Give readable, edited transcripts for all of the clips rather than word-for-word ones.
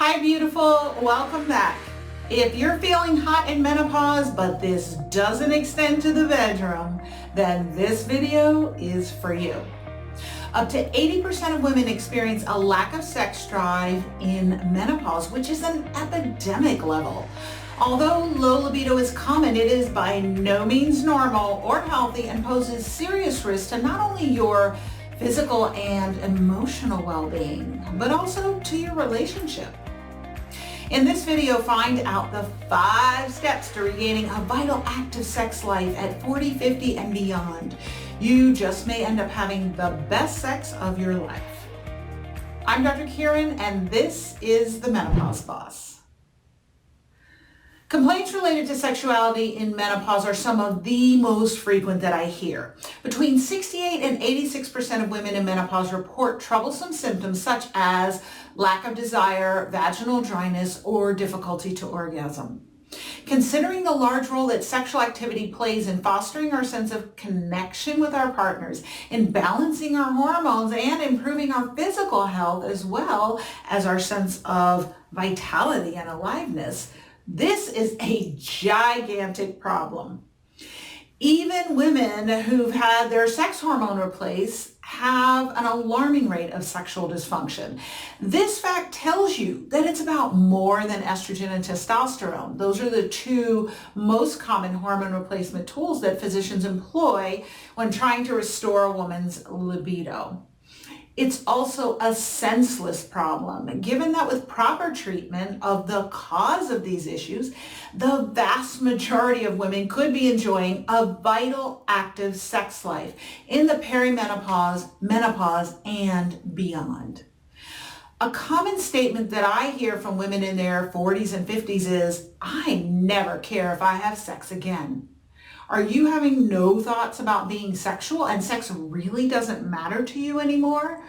Hi beautiful, welcome back. If you're feeling hot in menopause, but this doesn't extend to the bedroom, then this video is for you. Up to 80% of women experience a lack of sex drive in menopause, which is an epidemic level. Although low libido is common, it is by no means normal or healthy and poses serious risk to not only your physical and emotional well-being, but also to your relationship. In this video, find out the 5 steps to regaining a vital, active sex life at 40, 50, and beyond. You just may end up having the best sex of your life. I'm Dr. Kyrin, and this is the Menopause Boss. Complaints related to sexuality in menopause are some of the most frequent that I hear. Between 68 and 86% of women in menopause report troublesome symptoms such as lack of desire, vaginal dryness, or difficulty to orgasm. Considering the large role that sexual activity plays in fostering our sense of connection with our partners, in balancing our hormones, and improving our physical health as well as our sense of vitality and aliveness, this is a gigantic problem. Even women who've had their sex hormone replaced have an alarming rate of sexual dysfunction. This fact tells you that it's about more than estrogen and testosterone. Those are the 2 most common hormone replacement tools that physicians employ when trying to restore a woman's libido. It's also a senseless problem, given that with proper treatment of the cause of these issues, the vast majority of women could be enjoying a vital, active sex life in the perimenopause, menopause, and beyond. A common statement that I hear from women in their 40s and 50s is, "I never care if I have sex again." Are you having no thoughts about being sexual and sex really doesn't matter to you anymore?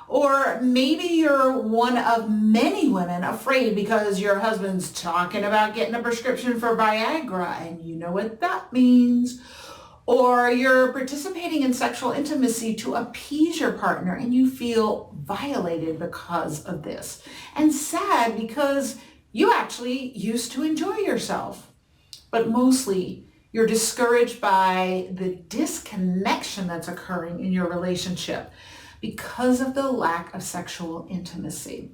Or maybe you're one of many women afraid because your husband's talking about getting a prescription for Viagra and you know what that means. Or you're participating in sexual intimacy to appease your partner and you feel violated because of this. And sad because you actually used to enjoy yourself. But mostly, you're discouraged by the disconnection that's occurring in your relationship because of the lack of sexual intimacy.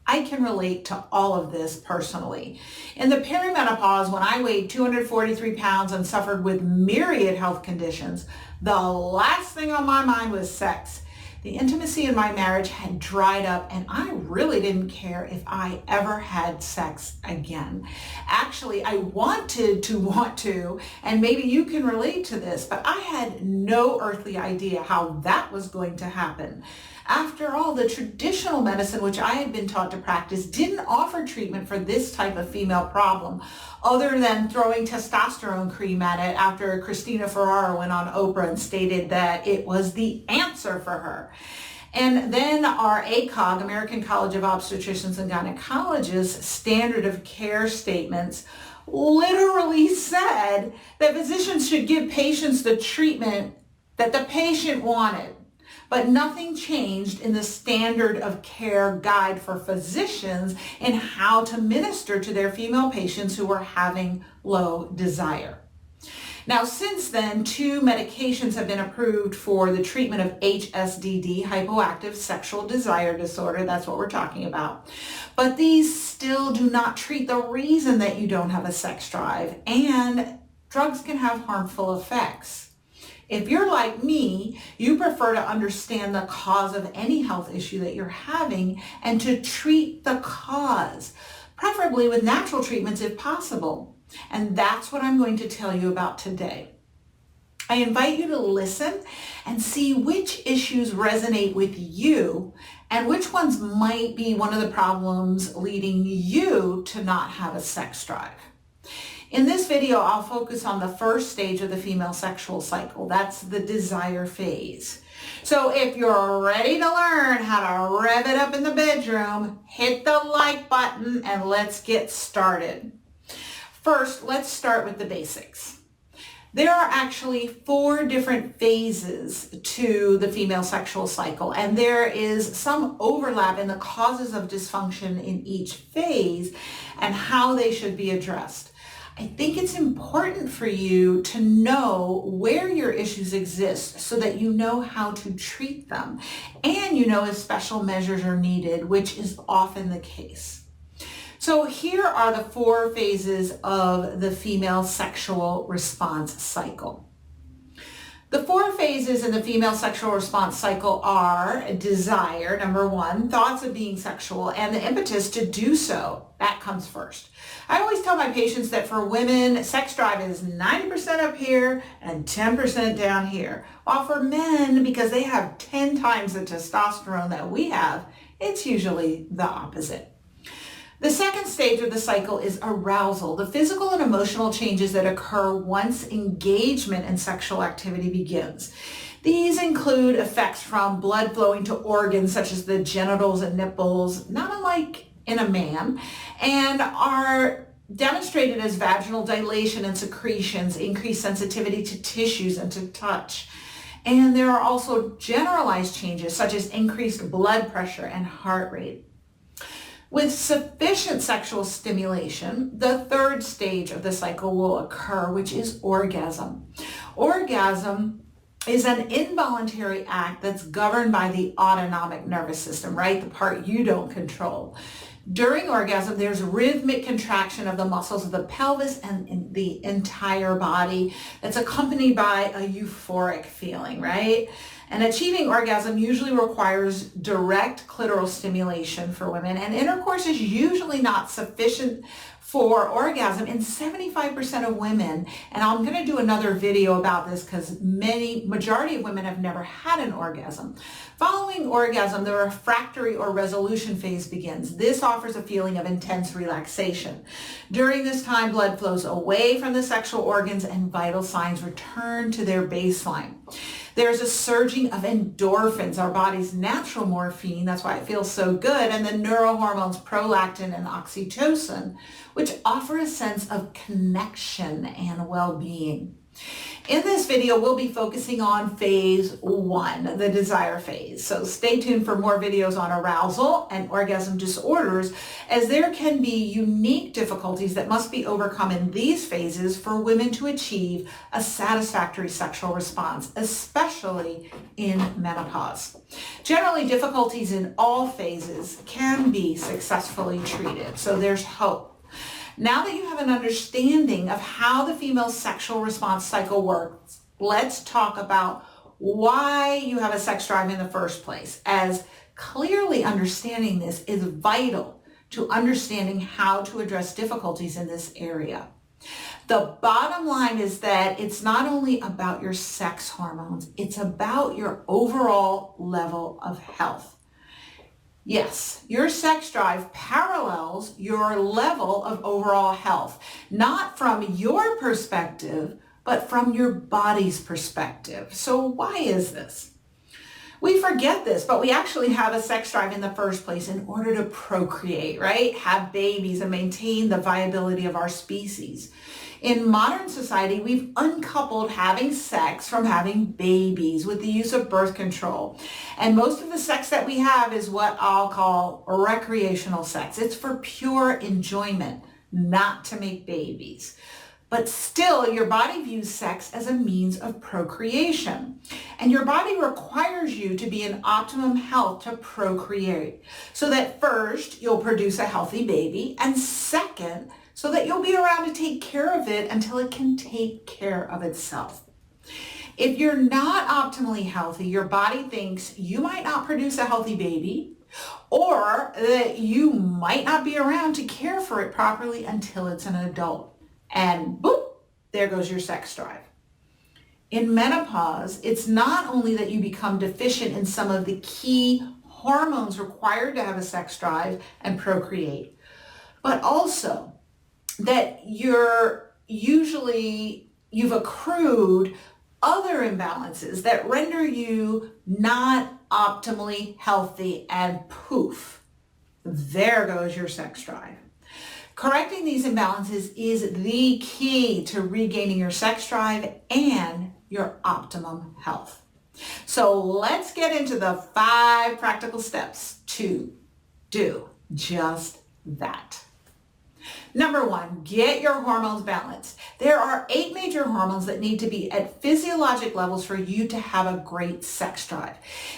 I can relate to all of this personally. In the perimenopause, when I weighed 243 pounds and suffered with myriad health conditions, the last thing on my mind was sex. The intimacy in my marriage had dried up and I really didn't care if I ever had sex again. Actually, I wanted to, and maybe you can relate to this, but I had no earthly idea how that was going to happen. After all, the traditional medicine which I had been taught to practice didn't offer treatment for this type of female problem other than throwing testosterone cream at it after Christina Ferrara went on Oprah and stated that it was the answer for her. And then our ACOG, American College of Obstetricians and Gynecologists, standard of care statements literally said that physicians should give patients the treatment that the patient wanted. But nothing changed in the standard of care guide for physicians in how to minister to their female patients who were having low desire. Now, since then, 2 medications have been approved for the treatment of HSDD, hypoactive sexual desire disorder. That's what we're talking about. But these still do not treat the reason that you don't have a sex drive, and drugs can have harmful effects. If you're like me, you prefer to understand the cause of any health issue that you're having and to treat the cause, preferably with natural treatments if possible. And that's what I'm going to tell you about today. I invite you to listen and see which issues resonate with you and which ones might be one of the problems leading you to not have a sex drive. In this video, I'll focus on the first stage of the female sexual cycle. That's the desire phase. So if you're ready to learn how to rev it up in the bedroom, hit the like button and let's get started. First, let's start with the basics. There are actually 4 different phases to the female sexual cycle, and there is some overlap in the causes of dysfunction in each phase and how they should be addressed. I think it's important for you to know where your issues exist so that you know how to treat them, and you know if special measures are needed, which is often the case. So here are the 4 phases of the female sexual response cycle. The 4 phases in the female sexual response cycle are desire, number 1, thoughts of being sexual, and the impetus to do so. That comes first. I always tell my patients that for women, sex drive is 90% up here and 10% down here. While for men, because they have 10 times the testosterone that we have, it's usually the opposite. The second stage of the cycle is arousal, the physical and emotional changes that occur once engagement in sexual activity begins. These include effects from blood flowing to organs such as the genitals and nipples, not unlike in a man, and are demonstrated as vaginal dilation and secretions, increased sensitivity to tissues and to touch. And there are also generalized changes such as increased blood pressure and heart rate. With sufficient sexual stimulation, the third stage of the cycle will occur, which is orgasm. Orgasm is an involuntary act that's governed by the autonomic nervous system, right? The part you don't control. During orgasm, there's rhythmic contraction of the muscles of the pelvis and in the entire body that's accompanied by a euphoric feeling, right? And achieving orgasm usually requires direct clitoral stimulation for women, and intercourse is usually not sufficient for orgasm in 75% of women. And I'm going to do another video about this because majority of women have never had an orgasm. Following orgasm, the refractory or resolution phase begins. This offers a feeling of intense relaxation. During this time, blood flows away from the sexual organs and vital signs return to their baseline. There's a surging of endorphins, our body's natural morphine, that's why it feels so good, and the neurohormones prolactin and oxytocin, which offer a sense of connection and well-being. In this video, we'll be focusing on phase 1, the desire phase. So stay tuned for more videos on arousal and orgasm disorders, as there can be unique difficulties that must be overcome in these phases for women to achieve a satisfactory sexual response, especially in menopause. Generally, difficulties in all phases can be successfully treated, so there's hope. Now that you have an understanding of how the female sexual response cycle works, let's talk about why you have a sex drive in the first place, as clearly understanding this is vital to understanding how to address difficulties in this area. The bottom line is that it's not only about your sex hormones, it's about your overall level of health. Yes, your sex drive parallels your level of overall health, not from your perspective, but from your body's perspective. So why is this? We forget this, but we actually have a sex drive in the first place in order to procreate, right? Have babies and maintain the viability of our species. In modern society, we've uncoupled having sex from having babies with the use of birth control. And most of the sex that we have is what I'll call recreational sex. It's for pure enjoyment, not to make babies. But still, your body views sex as a means of procreation. And your body requires you to be in optimum health to procreate. So that first, you'll produce a healthy baby, and second, so that you'll be around to take care of it until it can take care of itself. If you're not optimally healthy, your body thinks you might not produce a healthy baby, or that you might not be around to care for it properly until it's an adult. And boop, there goes your sex drive. In menopause, it's not only that you become deficient in some of the key hormones required to have a sex drive and procreate, but also that you've accrued other imbalances that render you not optimally healthy, and poof, there goes your sex drive. Correcting these imbalances is the key to regaining your sex drive and your optimum health. So let's get into the 5 practical steps to do just that. Number 1, get your hormones balanced. There are 8 major hormones that need to be at physiologic levels for you to have a great sex drive.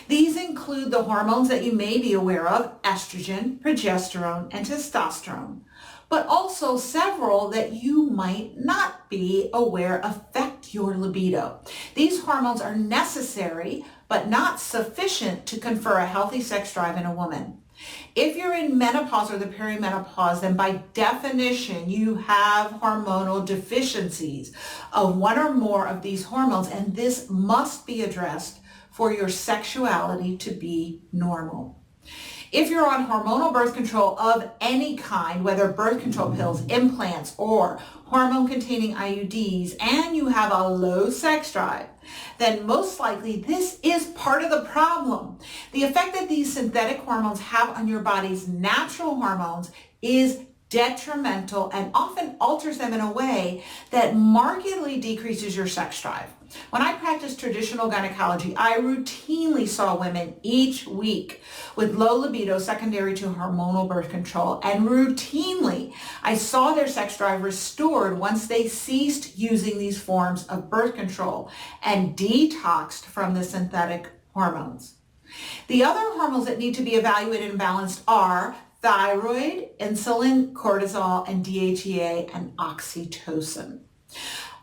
These include the hormones that you may be aware of: estrogen, progesterone, and testosterone, but also several that you might not be aware affect your libido. These hormones are necessary but not sufficient to confer a healthy sex drive in a woman. If you're in menopause or the perimenopause, then by definition, you have hormonal deficiencies of one or more of these hormones, and this must be addressed for your sexuality to be normal. If you're on hormonal birth control of any kind, whether birth control pills, implants, or hormone-containing IUDs, and you have a low sex drive, then most likely this is part of the problem. The effect that these synthetic hormones have on your body's natural hormones is detrimental and often alters them in a way that markedly decreases your sex drive. When I practiced traditional gynecology, I routinely saw women each week with low libido secondary to hormonal birth control, and routinely I saw their sex drive restored once they ceased using these forms of birth control and detoxed from the synthetic hormones. The other hormones that need to be evaluated and balanced are thyroid, insulin, cortisol, and DHEA, and oxytocin.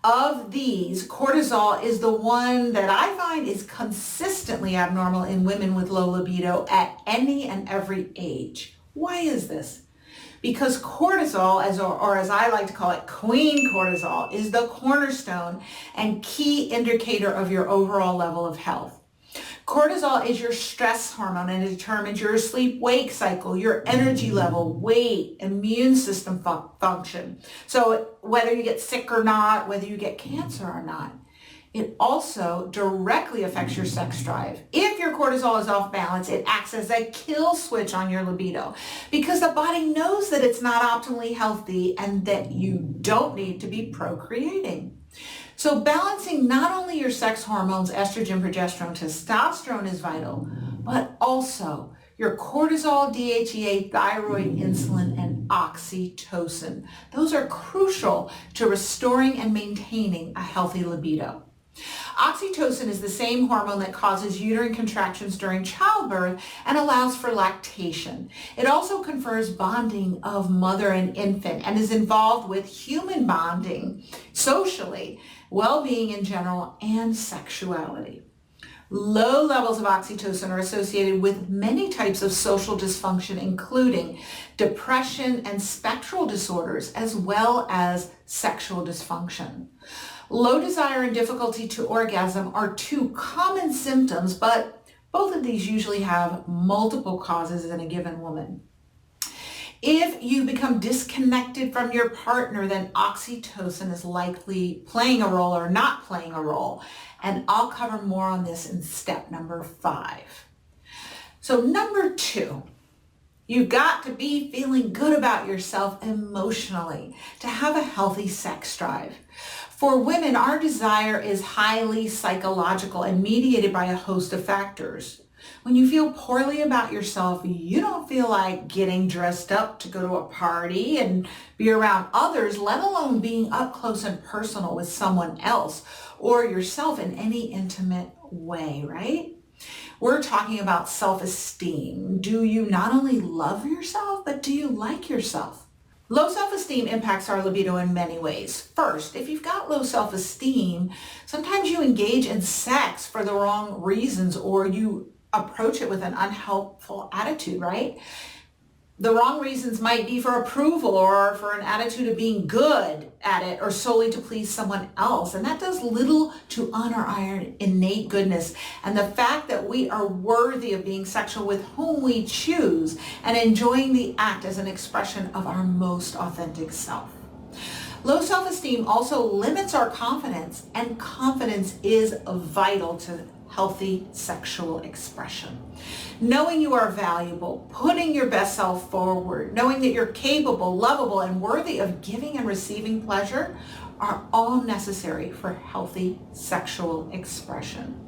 Of these, cortisol is the one that I find is consistently abnormal in women with low libido at any and every age. Why is this? Because cortisol, or as I like to call it, queen cortisol, is the cornerstone and key indicator of your overall level of health. Cortisol is your stress hormone, and it determines your sleep-wake cycle, your energy level, weight, immune system function. So whether you get sick or not, whether you get cancer or not, it also directly affects your sex drive. If your cortisol is off balance, it acts as a kill switch on your libido because the body knows that it's not optimally healthy and that you don't need to be procreating. So balancing not only your sex hormones, estrogen, progesterone, testosterone is vital, but also your cortisol, DHEA, thyroid, insulin, and oxytocin. Those are crucial to restoring and maintaining a healthy libido. Oxytocin is the same hormone that causes uterine contractions during childbirth and allows for lactation. It also confers bonding of mother and infant and is involved with human bonding socially, well-being in general, and sexuality. Low levels of oxytocin are associated with many types of social dysfunction, including depression and spectral disorders, as well as sexual dysfunction. Low desire and difficulty to orgasm are 2 common symptoms, but both of these usually have multiple causes in a given woman. If you become disconnected from your partner, then oxytocin is likely playing a role or not playing a role. And I'll cover more on this in step number 5. So number 2, you've got to be feeling good about yourself emotionally to have a healthy sex drive. For women, our desire is highly psychological and mediated by a host of factors. When you feel poorly about yourself, you don't feel like getting dressed up to go to a party and be around others, let alone being up close and personal with someone else or yourself in any intimate way, right? We're talking about self-esteem. Do you not only love yourself, but do you like yourself? Low self-esteem impacts our libido in many ways. First, if you've got low self-esteem, sometimes you engage in sex for the wrong reasons or you approach it with an unhelpful attitude, right? The wrong reasons might be for approval or for an attitude of being good at it or solely to please someone else. And that does little to honor our innate goodness and the fact that we are worthy of being sexual with whom we choose and enjoying the act as an expression of our most authentic self. Low self-esteem also limits our confidence, and confidence is vital to healthy sexual expression. Knowing you are valuable, putting your best self forward, knowing that you're capable, lovable, and worthy of giving and receiving pleasure are all necessary for healthy sexual expression.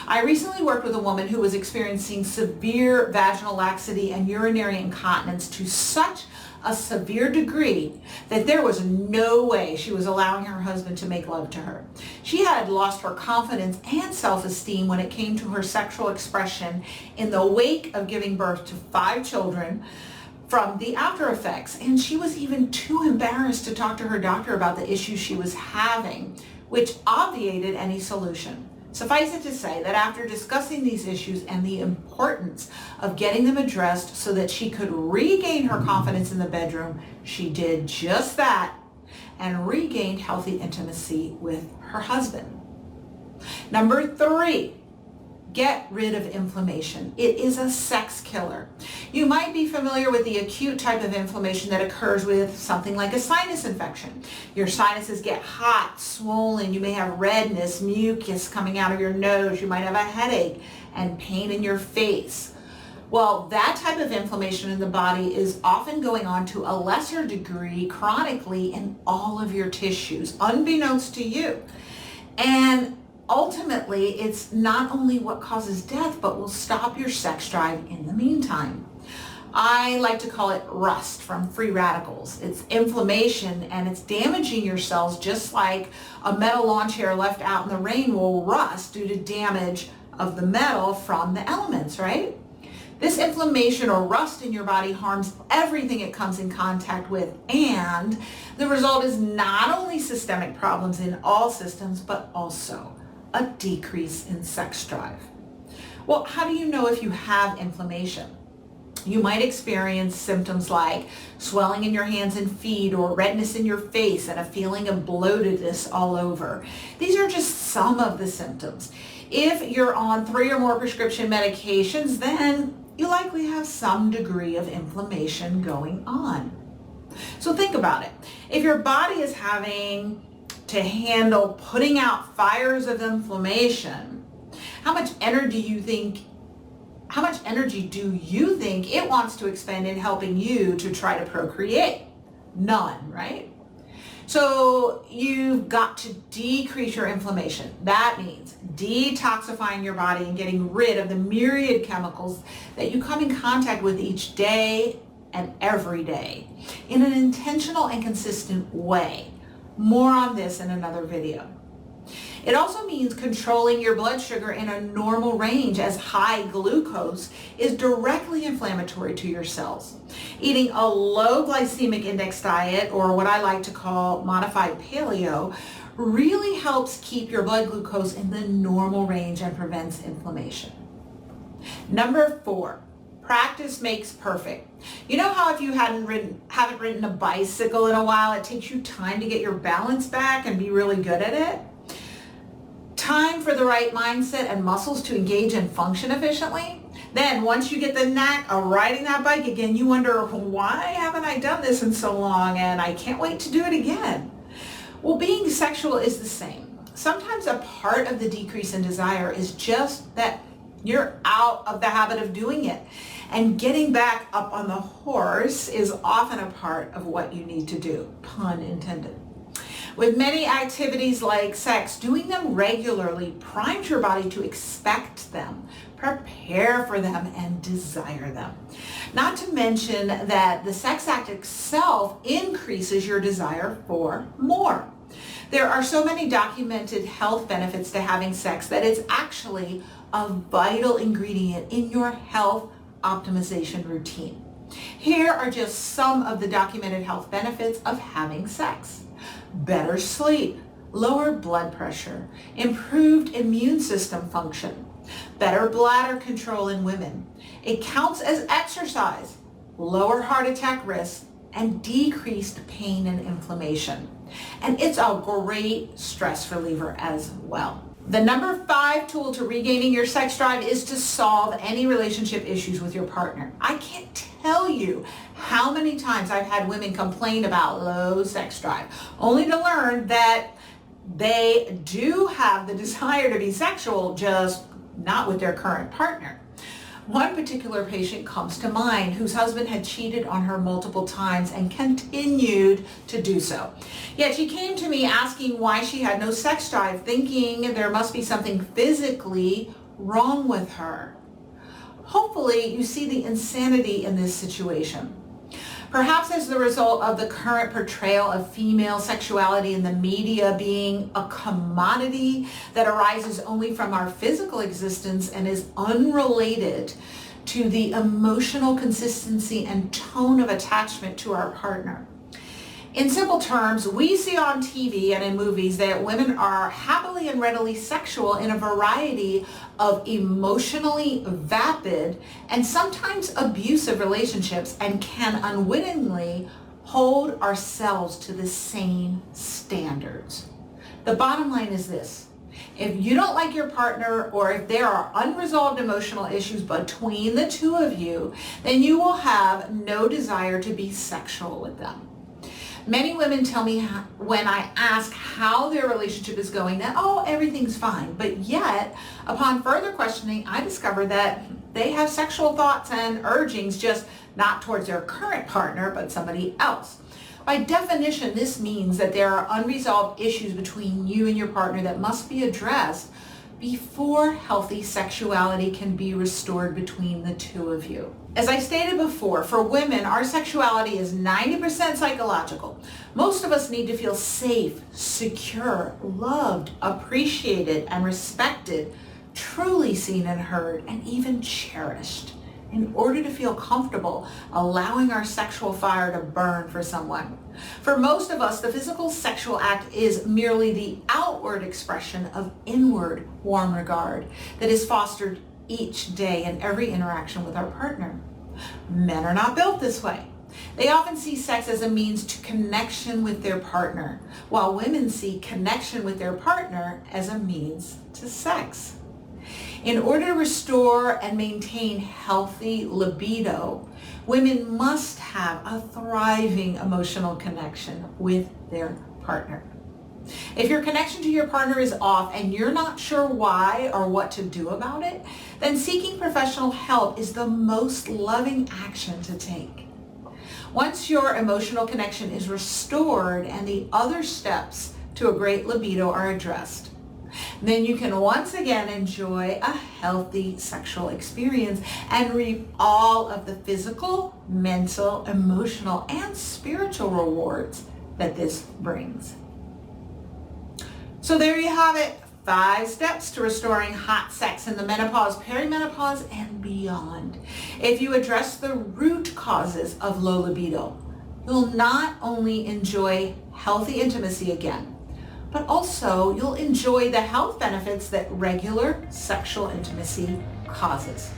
I recently worked with a woman who was experiencing severe vaginal laxity and urinary incontinence to such a severe degree that there was no way she was allowing her husband to make love to her. She had lost her confidence and self-esteem when it came to her sexual expression in the wake of giving birth to 5 children from the after effects, and she was even too embarrassed to talk to her doctor about the issues she was having, which obviated any solution. Suffice it to say that after discussing these issues and the importance of getting them addressed so that she could regain her confidence in the bedroom, she did just that and regained healthy intimacy with her husband. Number 3, get rid of inflammation. It is a sex killer. You might be familiar with the acute type of inflammation that occurs with something like a sinus infection. Your sinuses get hot, swollen, you may have redness, mucus coming out of your nose, you might have a headache and pain in your face. Well, that type of inflammation in the body is often going on to a lesser degree chronically in all of your tissues, unbeknownst to you. And ultimately, it's not only what causes death, but will stop your sex drive in the meantime. I like to call it rust from free radicals. It's inflammation and it's damaging your cells just like a metal lawn chair left out in the rain will rust due to damage of the metal from the elements, right? This inflammation or rust in your body harms everything it comes in contact with, and the result is not only systemic problems in all systems, but also a decrease in sex drive. Well, how do you know if you have inflammation? You might experience symptoms like swelling in your hands and feet or redness in your face and a feeling of bloatedness all over. These are just some of the symptoms. If you're on 3 or more prescription medications, then you likely have some degree of inflammation going on. So think about it. If your body is having to handle putting out fires of inflammation, how much energy do you think it wants to expend in helping you to try to procreate? None, right? So you've got to decrease your inflammation. That means detoxifying your body and getting rid of the myriad chemicals that you come in contact with each day and every day in an intentional and consistent way. More on this in another video. It also means controlling your blood sugar in a normal range, as high glucose is directly inflammatory to your cells. Eating a low glycemic index diet, or what I like to call modified paleo, really helps keep your blood glucose in the normal range and prevents inflammation. Number 4, practice makes perfect. You know how if you haven't ridden a bicycle in a while, it takes you time to get your balance back and be really good at it? Time for the right mindset and muscles to engage and function efficiently. Then once you get the knack of riding that bike again, you wonder, why haven't I done this in so long and I can't wait to do it again? Well, being sexual is the same. Sometimes a part of the decrease in desire is just that you're out of the habit of doing it. And getting back up on the horse is often a part of what you need to do, pun intended. With many activities like sex, doing them regularly primes your body to expect them, prepare for them, and desire them. Not to mention that the sex act itself increases your desire for more. There are so many documented health benefits to having sex that it's actually a vital ingredient in your health optimization routine. Here are just some of the documented health benefits of having sex. Better sleep, lower blood pressure, improved immune system function, better bladder control in women. It counts as exercise, lower heart attack risk, and decreased pain and inflammation. And it's a great stress reliever as well. The number 5 tool to regaining your sex drive is to solve any relationship issues with your partner. I can't tell you how many times I've had women complain about low sex drive, only to learn that they do have the desire to be sexual, just not with their current partner. One particular patient comes to mind whose husband had cheated on her multiple times and continued to do so. Yet she came to me asking why she had no sex drive, thinking there must be something physically wrong with her. Hopefully you see the insanity in this situation. Perhaps as the result of the current portrayal of female sexuality in the media being a commodity that arises only from our physical existence and is unrelated to the emotional consistency and tone of attachment to our partner. In simple terms, we see on TV and in movies that women are happily and readily sexual in a variety of emotionally vapid and sometimes abusive relationships, and can unwittingly hold ourselves to the same standards. The bottom line is this: if you don't like your partner, or if there are unresolved emotional issues between the two of you, then you will have no desire to be sexual with them. Many women tell me when I ask how their relationship is going that, oh, everything's fine. But yet, upon further questioning, I discover that they have sexual thoughts and urgings, just not towards their current partner, but somebody else. By definition, this means that there are unresolved issues between you and your partner that must be addressed before healthy sexuality can be restored between the two of you. As I stated before, for women, our sexuality is 90% psychological. Most of us need to feel safe, secure, loved, appreciated, and respected, truly seen and heard, and even cherished, in order to feel comfortable allowing our sexual fire to burn for someone. For most of us, the physical sexual act is merely the outward expression of inward warm regard that is fostered each day in every interaction with our partner. Men are not built this way. They often see sex as a means to connection with their partner, while women see connection with their partner as a means to sex. In order to restore and maintain healthy libido, women must have a thriving emotional connection with their partner. If your connection to your partner is off and you're not sure why or what to do about it, then seeking professional help is the most loving action to take. Once your emotional connection is restored and the other steps to a great libido are addressed, then you can once again enjoy a healthy sexual experience and reap all of the physical, mental, emotional, and spiritual rewards that this brings. So there you have it, 5 steps to restoring hot sex in the menopause, perimenopause, and beyond. If you address the root causes of low libido, you'll not only enjoy healthy intimacy again, but also you'll enjoy the health benefits that regular sexual intimacy causes.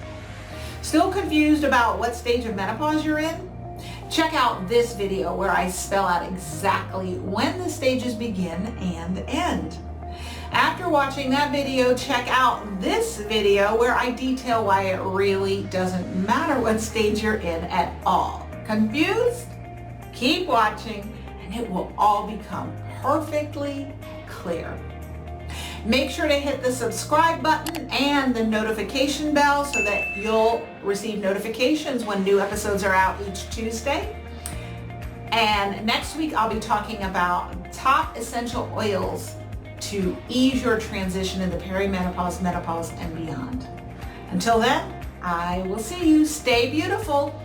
Still confused about what stage of menopause you're in? Check out this video where I spell out exactly when the stages begin and end. After watching that video, check out this video where I detail why it really doesn't matter what stage you're in at all. Confused? Keep watching and it will all become perfectly clear. Make sure to hit the subscribe button and the notification bell so that you'll receive notifications when new episodes are out each Tuesday. And next week I'll be talking about top essential oils to ease your transition into perimenopause, menopause, and beyond. Until then, I will see you. Stay beautiful.